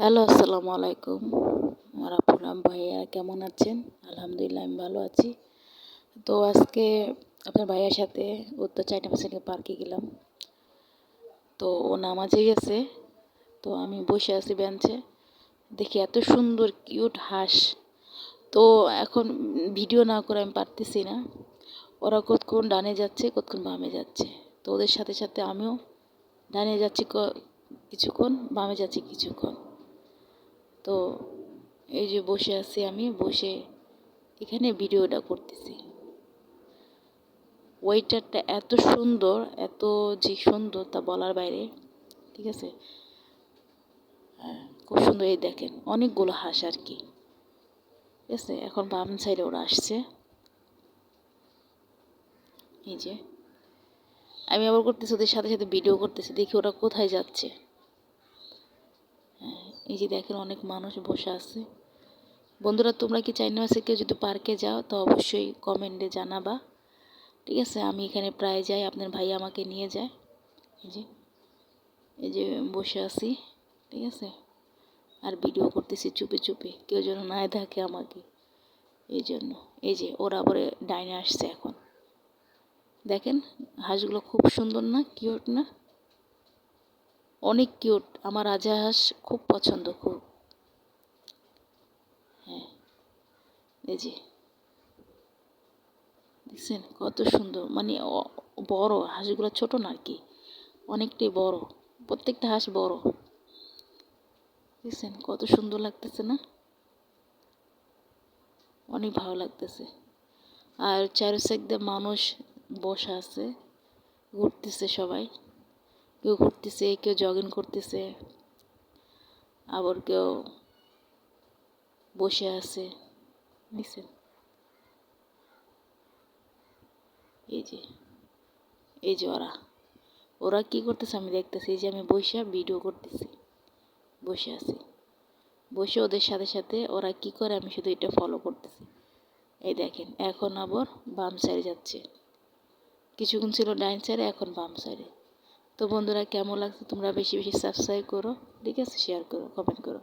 Hello, আসসালামু আলাইকুম। আমার আপুরা ভাইয়া কেমন আছেন? আলহামদুলিল্লাহ আমি ভালো আছি। তো আজকে আপনার ভাইয়ার সাথে উত্তর চাইনাবাসিনী পার্কে গেলাম। তো ও নামাজে গেছে। তো আমি বসে আছি বেঞ্চে। দেখি এত সুন্দর কিউট হাঁস। তো এখন ভিডিও না করে আমি পারতেছি না। ওরা কতক্ষণ ডানে যাচ্ছে, কতক্ষণ বামে যাচ্ছে। তো ওদের সাথে সাথে আমিও ডানে যাচ্ছি কিছুক্ষণ, বামে যাচ্ছি কিছুক্ষণ। তো এই যে বসে আছি আমি বসে এখানে ভিডিওটা করতেছি। ওয়েটারটা এত সুন্দর, এত যে সুন্দর তা বলার বাইরে। ঠিক আছে, খুব সুন্দর। এই দেখেন অনেকগুলো হাঁস আর কি। ঠিক আছে, এখন বাম সাইডে ওরা আসছে। এই যে আমি আবার করতেছি, ওদের সাথে সাথে ভিডিও করতেছি, দেখি ওরা কোথায় যাচ্ছে। এই যে দেখেন অনেক মানুষ বসে আছে। বন্ধুরা, তোমরা কি চাইনা কেউ যদি পার্কে যাও তো অবশ্যই কমেন্টে জানাবা। ঠিক আছে, আমি এখানে প্রায় যাই, আপনার ভাই আমাকে নিয়ে যায়। এই যে বসে আছি। ঠিক আছে, আর ভিডিও করতেছি চুপি চুপি, কেউ যেন না দেখে আমাকে। এই জন্য এই যে ওরা আবার ডাইনে আসছে এখন। দেখেন হাঁসগুলো খুব সুন্দর না, কিউট না? অনেক কিউট। আমার রাজা হাঁস খুব পছন্দ, খুব। হ্যাঁ, এই যে দেখছেন কত সুন্দর, মানে বড় হাঁসগুলো, ছোট না আর কি, অনেকটাই বড়। প্রত্যেকটা হাঁস বড়। দেখছেন কত সুন্দর লাগতেছে না? অনেক ভালো লাগতেছে। আর চারোসাইড দিয়ে মানুষ বসে আছে, ঘুরতেছে সবাই। কেউ ঘুরতেছে, কেউ জগিং করতেছে, আবার কেউ বসে আছে। দেখছেন এই যে এই যে ওরা ওরা কি করতেছে আমি দেখতেছি। এই যে আমি বসে ভিডিও করতেছি, বসে আছি, বসে ওদের সাথে সাথে ওরা কি করে আমি শুধু এটা ফলো করতেছি। এই দেখেন এখন আবার বাম সাইডে যাচ্ছে, কিছুক্ষণ ছিল ডাইন সাইডে, এখন বাম সাইডে। তো বন্ধুরা, কেমন লাগছে তোমরা বেশি বেশি সাবস্ক্রাইব করো, ঠিক আছে, শেয়ার করো, কমেন্ট করো।